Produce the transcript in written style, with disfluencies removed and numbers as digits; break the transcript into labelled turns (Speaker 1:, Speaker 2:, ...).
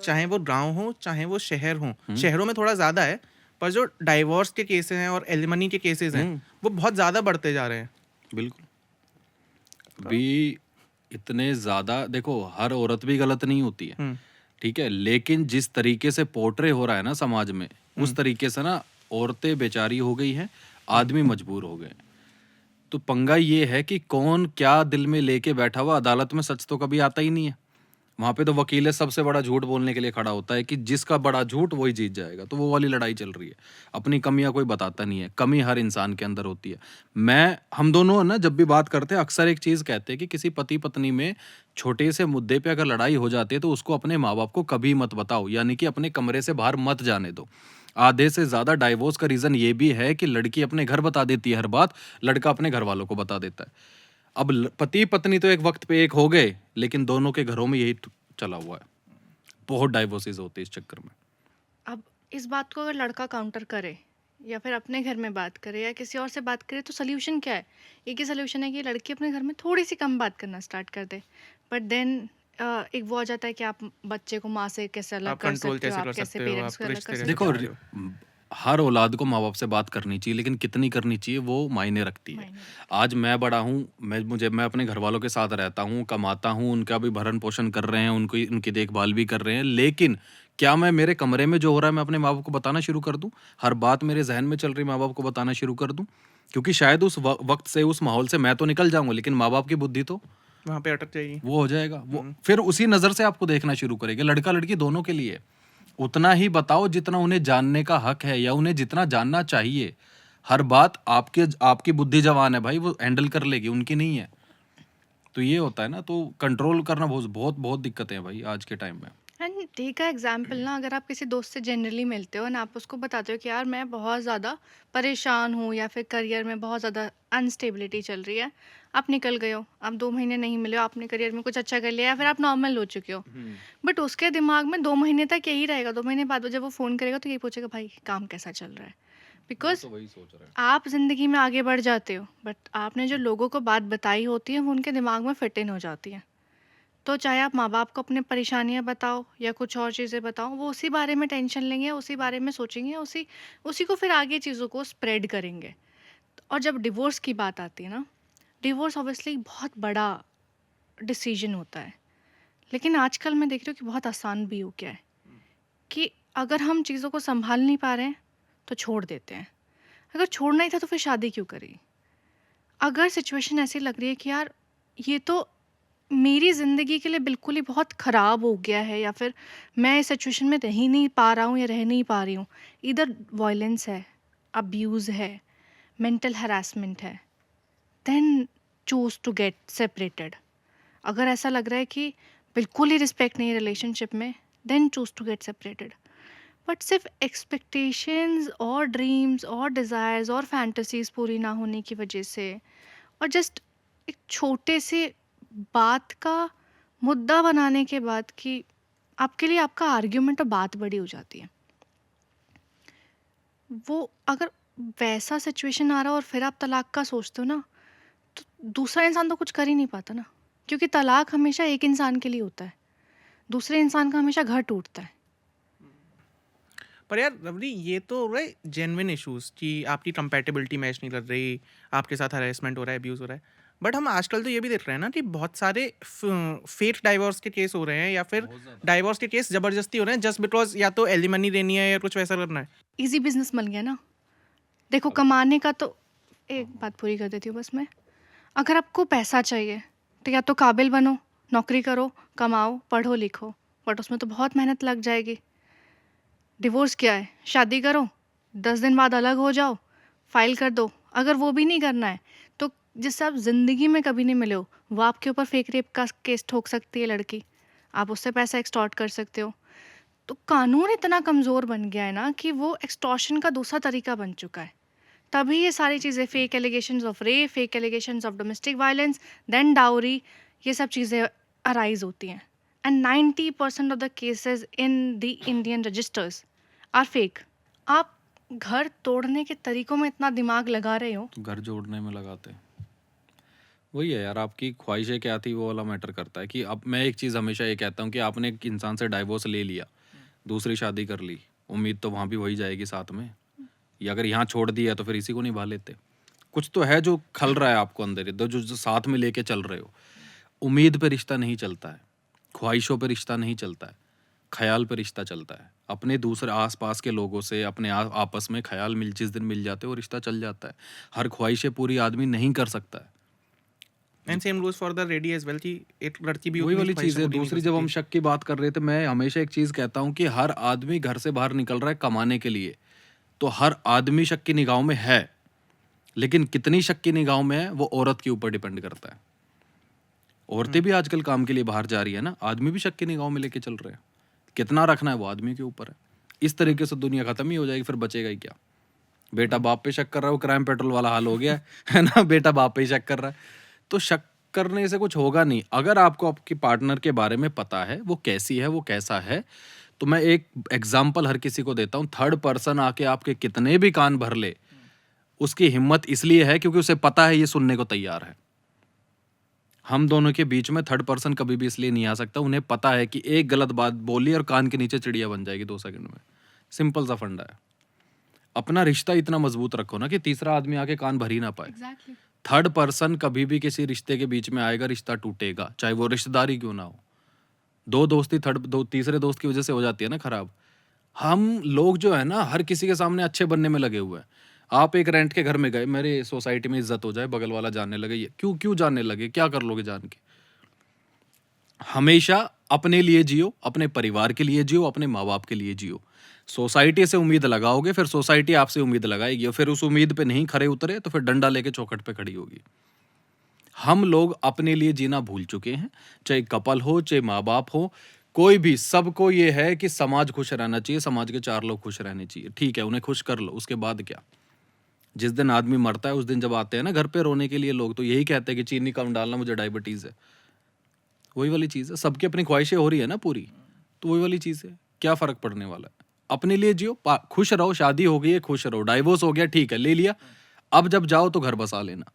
Speaker 1: चाहे वो गाँव हो, चाहे वो शहर हो।
Speaker 2: हम्म,
Speaker 1: शहरों में थोड़ा ज़्यादा है, पर जो डाइवोर्स के केसेज़ हैं और एलिमनी के केसेज़ हैं, वो बहुत ज़्यादा बढ़ते जा रहे हैं।
Speaker 2: बिल्कुल।
Speaker 1: तो
Speaker 2: भी इतने ज़्यादा देखो, हर औरत भी गलत नहीं होती है,
Speaker 1: हुँ,
Speaker 2: ठीक है? लेकिन जिस तरीके से पोर्ट्रे हो रहा है ना समाज में, उस
Speaker 1: हुँ,
Speaker 2: तरीके से ना औरतें बेचारी हो गई हैं,
Speaker 1: हुँ।
Speaker 2: आदमी मजबूर हो गए हैं। तो पंगा ये है कि कौन क्या दिल में लेके बैठा हुआ, अदालत में सच तो कभी आता ही नहीं है। वहाँ पे तो वकील है सबसे बड़ा झूठ बोलने के लिए खड़ा होता है कि जिसका बड़ा झूठ वही जीत जाएगा। तो वो वाली लड़ाई चल रही है। अपनी कमियाँ कोई बताता नहीं है। कमी हर इंसान के अंदर होती है। हम दोनों ना जब भी बात करते हैं अक्सर एक चीज़ कहते हैं कि किसी पति-पत्नी में छोटे से मुद्दे पे अगर लड़ाई हो जाती है तो उसको अपने माँ-बाप को कभी मत बताओ, यानी कि अपने कमरे से बाहर मत जाने दो। आधे से ज़्यादा डाइवोर्स का रीज़न ये भी है कि लड़की अपने घर बता देती है हर बात, लड़का अपने घरवालों को बता देता है। अब पति-पत्नी तो एक वक्त पे एक हो गए, लेकिन दोनों के घरों में यही चला हुआ है। बहुत डाइवोर्सेस होते हैं इस चक्कर में।
Speaker 3: अब इस बात को अगर लड़का काउंटर करे या फिर अपने घर में बात करे या किसी और से बात करे तो सोल्यूशन क्या है? एक ही सोल्यूशन है कि लड़की अपने घर में थोड़ी सी कम बात करना स्टार्ट कर दे। बट देन एक वो आ जाता है कि आप बच्चे को माँ से कैसे अलग
Speaker 1: आप
Speaker 3: कर
Speaker 1: कंट्रोल
Speaker 3: सकते हो,
Speaker 1: कैसे
Speaker 3: आप
Speaker 1: कर
Speaker 3: कैसे
Speaker 1: सकते हो,
Speaker 3: पेरेंट्स
Speaker 1: आप
Speaker 3: को अलग कर
Speaker 1: रिश्ते कैसे
Speaker 3: सकते
Speaker 2: देखो
Speaker 3: हो।
Speaker 1: चला रहे हो?
Speaker 2: हर औलाद को माँ-बाप से बात करनी चाहिए, लेकिन कितनी करनी चाहिए वो मायने रखती है।
Speaker 3: मायने रखता
Speaker 2: आज मैं बड़ा हूँ, मैं अपने घरवालों के साथ रहता हूँ, कमाता हूँ, उनका भी भरण-पोषण कर रहे हैं, उनकी उनकी देखभाल भी कर रहे हैं, लेकिन क्या मैं मेरे कमरे में जो हो रहा है मैं अपने माँ-बाप को बताना शुरू कर दूँ? हर बात मेरे ज़हन में चल रही माँ-बाप को बताना शुरू कर दूँ? क्योंकि शायद उस वक़्त से, उस माहौल से मैं तो निकल जाऊँगा, लेकिन माँ-बाप की बुद्धि तो
Speaker 1: वहाँ पे अटक जाएगी।
Speaker 2: वो हो जाएगा। वो
Speaker 1: हुँ।
Speaker 2: फिर उसी नज़र से आपको देखना शुरू करेंगे। लड़का-लड़की दोनों के लिए। उतना ही बताओ जितना उन्हें जानने का हक है या उन्हें जितना जानना चाहिए। हर बात आपके आपकी बुद्धि जवान है भाई, वो हैंडल कर लेगी, उनकी नहीं है। तो ये होता है ना, तो कंट्रोल करना बहुत बहुत बहुत दिक्कतें हैं भाई आज के टाइम में।
Speaker 3: एंड टेक अ एग्जाम्पल ना, अगर आप किसी दोस्त से जनरली मिलते हो ना, आप उसको बताते हो कि यार मैं बहुत ज़्यादा परेशान हूँ या फिर करियर में बहुत ज़्यादा अनस्टेबिलिटी चल रही है। आप निकल गए हो, आप 2 महीने नहीं मिले हो, आपने करियर में कुछ अच्छा कर लिया या फिर आप नॉर्मल हो चुके हो। बट उसके दिमाग में 2 महीने तक यही रहेगा। 2 महीने बाद वो जब वो फ़ोन करेगा तो यही पूछेगा, भाई काम कैसा चल रहा है?
Speaker 2: वो
Speaker 3: बिकॉज
Speaker 2: तो वही सोच रहा है।
Speaker 3: आप ज़िंदगी में आगे बढ़ जाते हो, बट आपने जो लोगों को बात बताई होती है वो उनके दिमाग में फिट इन हो जाती है। तो चाहे आप माँ-बाप को अपनी परेशानियाँ बताओ या कुछ और चीज़ें बताओ, वो उसी बारे में टेंशन लेंगे, उसी बारे में सोचेंगे, उसी उसी को फिर आगे चीज़ों को स्प्रेड करेंगे। और जब डिवोर्स की बात आती है ना, डिवोर्स ऑब्वियसली बहुत बड़ा डिसीजन होता है। लेकिन आजकल मैं देख रही हूँ कि बहुत आसान भी हो गया है कि अगर हम चीज़ों को सँभाल नहीं पा रहे हैं, तो छोड़ देते हैं। अगर छोड़ना ही था तो फिर शादी क्यों करी? अगर सिचुएशन ऐसी लग रही है कि यार ये तो मेरी ज़िंदगी के लिए बिल्कुल ही बहुत ख़राब हो गया है या फिर मैं इस सिचुएशन में रह ही नहीं पा रहा हूँ या रह नहीं पा रही हूँ। इधर वॉयलेंस है, अब्यूज़ है, मेंटल हैरेसमेंट है, then choose to get separated. अगर ऐसा लग रहा है कि बिल्कुल ही रिस्पेक्ट नहीं है रिलेशनशिप में, then choose to get separated. But सिर्फ एक्सपेक्टेशंस और ड्रीम्स और डिज़ायर्स और फैंटेसीज़ पूरी ना होने की वजह से और जस्ट एक छोटे से बात का मुद्दा बनाने के बाद कि आपके लिए आपका आर्ग्यूमेंट और बात बड़ी हो जाती है। वो अगर वैसा सिचुएशन आ रहा हो और फिर आप तलाक का सोचते हो ना, तो दूसरा इंसान तो कुछ कर ही नहीं पाता ना, क्योंकि तलाक हमेशा एक इंसान के लिए होता है, दूसरे इंसान का हमेशा घर टूटता है।
Speaker 1: पर यार रबड़ी, ये तो हो रहा है जेन्युइन इश्यूज़ कि आपकी कंपैटिबिलिटी मैच नहीं कर रही, आपके साथ हैरेसमेंट हो रहा है, अब्यूज़ हो रहा है। बट हम आजकल तो ये भी देख रहे हैं ना कि बहुत सारे फेक डाइवोर्स के केस हो रहे हैं, या फिर
Speaker 2: बहुत ज़्यादा।
Speaker 1: डाइवोर्स के केस ज़बरदस्ती हो रहे हैं जस्ट बिकॉज़ या तो एलिमनी देनी है या कुछ वैसा करना है।
Speaker 3: ईज़ी बिज़नेस बन गया ना। देखो
Speaker 2: अब
Speaker 3: कमाने का तो
Speaker 2: हाँ,
Speaker 3: एक
Speaker 2: हाँ।
Speaker 3: बात पूरी कर देती हूँ बस मैं। अगर आपको पैसा चाहिए, तो या तो काबिल बनो, नौकरी करो, कमाओ, पढ़ो-लिखो, बट उसमें तो बहुत मेहनत लग जाएगी। डिवोर्स क्या है? शादी करो, 10 दिन बाद अलग हो जाओ, फाइल कर दो। अगर वो भी नहीं करना है, तो जिससे आप ज़िंदगी में कभी नहीं मिले हो, वो आपके ऊपर फेक रेप का केस ठोक सकती है लड़की। आप उससे पैसा एक्सटॉर्ट कर सकते हो। तो कानून इतना कमज़ोर बन गया है ना कि वो एक्सटॉर्शन का दूसरा तरीका बन चुका है। तभी ये सारी चीज़ें, fake allegations of rape, fake allegations of domestic violence, then dowry, ये सब चीज़ें अराइज होती हैं। And 90% of the cases in the Indian registers are fake. आप घर तोड़ने के तरीकों में इतना दिमाग लगा रहे हो।
Speaker 2: घर जोड़ने में लगाते हैं। वही है यार, आपकी ख्वाहिशें क्या थी वो वाला मैटर करता है। कि अब मैं एक चीज़ हमेशा ये कहता हूँ कि आपने एक इंसान से डाइवोर्स ले लिया, दूसरी शादी कर ली, उम्मीद तो वहाँ भी वही जाएगी साथ में। या अगर यहाँ छोड़ दिया तो फिर इसी को निभा लेते। कुछ तो है जो खल रहा है आपको अंदर, जो साथ में लेके चल रहे हो। उम्मीद पे रिश्ता नहीं चलता है, ख्वाहिशों पे रिश्ता नहीं चलता है, ख्याल पे रिश्ता चलता है। अपने दूसरे आसपास के लोगों से अपने आपस में ख्याल मिल जिस दिन मिल जाते हैं वो रिश्ता चल जाता है। हर ख्वाहिशें पूरी आदमी नहीं कर सकता है।
Speaker 1: And same goes for the lady as well कि एक लड़की भी
Speaker 2: वही
Speaker 1: उतनी
Speaker 2: वाली चीज़
Speaker 1: ख्वाहिशें
Speaker 2: है।
Speaker 1: पूरी नहीं कर
Speaker 2: दूसरी, जब हम
Speaker 1: सकती।
Speaker 2: शक की बात कर रहे थे, मैं हमेशा एक चीज़ कहता हूँ कि हर आदमी घर से बाहर निकल रहा है कमाने के लिए, तो हर आदमी शक की निगाहों में है। लेकिन कितनी शक की निगाहों में है वो औरत के ऊपर डिपेंड करता है। औरतें भी आजकल काम के लिए बाहर जा रही है ना, आदमी भी शक की निगाहों में लेके चल रहे हैं। कितना रखना है वो आदमी के ऊपर है। इस तरीके से दुनिया खत्म ही हो जाएगी, फिर बचेगा ही क्या। बेटा बाप पे शक कर रहा है, वो क्राइम पेट्रोल वाला हाल हो गया है ना। बेटा बाप पे ही शक कर रहा है, तो शक करने से कुछ होगा नहीं। अगर आपको आपकी पार्टनर के बारे में पता है, वो कैसी है, वो कैसा है, तो मैं एक एग्जाम्पल हर किसी को देता हूँ। थर्ड पर्सन आके आपके कितने भी कान भर ले, उसकी हिम्मत इसलिए है क्योंकि उसे पता है ये सुनने को तैयार है। हम दोनों के बीच में थर्ड पर्सन कभी भी इसलिए नहीं आ सकता, उन्हें पता है कि एक गलत बात बोली और कान के नीचे चिड़िया बन जाएगी 2 सेकंड में। सिंपल सा फंडा है। अपना रिश्ता इतना मजबूत रखो ना कि तीसरा आदमी आके कान भर ही ना पाए।
Speaker 3: एग्जैक्टली।
Speaker 2: थर्ड पर्सन कभी भी किसी रिश्ते के बीच में आएगा, रिश्ता टूटेगा, चाहे वो रिश्तेदारी क्यों ना हो। दो दोस्ती तीसरे दोस्त की वजह से हो जाती है ना खराब। हम लोग जो है ना, हर किसी के सामने अच्छे बनने में लगे हुए हैं। आप एक रेंट के घर में गए, मेरे सोसाइटी में इज्जत हो जाए, बगल वाला जानने लगे, ये क्यों जानने लगे, क्या कर लोगे जान के। हमेशा अपने लिए जियो, अपने परिवार के लिए जियो, अपने माँ बाप के लिए जियो। सोसाइटी से उम्मीद लगाओगे, फिर सोसाइटी आपसे उम्मीद लगाएगी, और फिर उस उम्मीद पे नहीं खरे उतरे तो फिर डंडा लेके चौखट पे खड़ी होगी। हम लोग अपने लिए जीना भूल चुके हैं, चाहे कपल हो, चाहे माँ बाप हो, कोई भी। सबको ये है कि समाज खुश रहना चाहिए, समाज के 4 लोग खुश रहने चाहिए। ठीक है, उन्हें खुश कर लो, उसके बाद क्या। जिस दिन आदमी मरता है उस दिन जब आते हैं ना घर पे रोने के लिए लोग, तो यही कहते हैं कि चीनी कम डालना, मुझे डायबिटीज है। वही वाली चीज़ है, सबकी अपनी ख्वाहिशें हो रही है ना पूरी, तो वही वाली चीज़ है। क्या फ़र्क पड़ने वाला है। अपने लिए जियो, खुश रहो। शादी हो गई है, खुश रहो। डाइवोर्स हो गया, ठीक है, ले लिया। अब जब जाओ तो घर बसा लेना।